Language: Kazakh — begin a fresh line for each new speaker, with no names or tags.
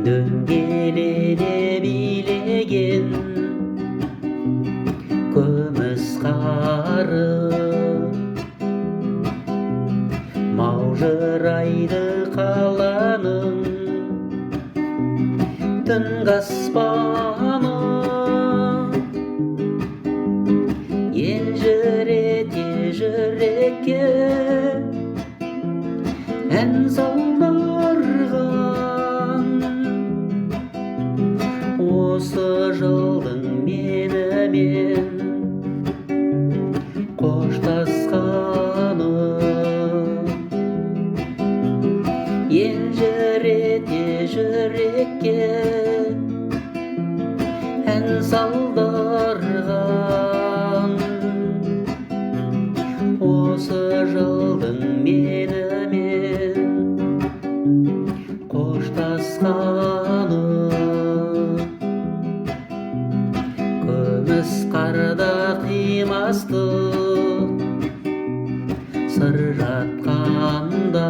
дөңгелене билеген күміс қары маужырайды қаланың түнгі аспаны, елжірете жүрекке ән салдырған. Осы жылдың менімен қоштасқаны, елжірете жүрекке ән салдырған. Осы жылдың менімен қоштасқаны, күміс қарда қимастық сыр жатқанда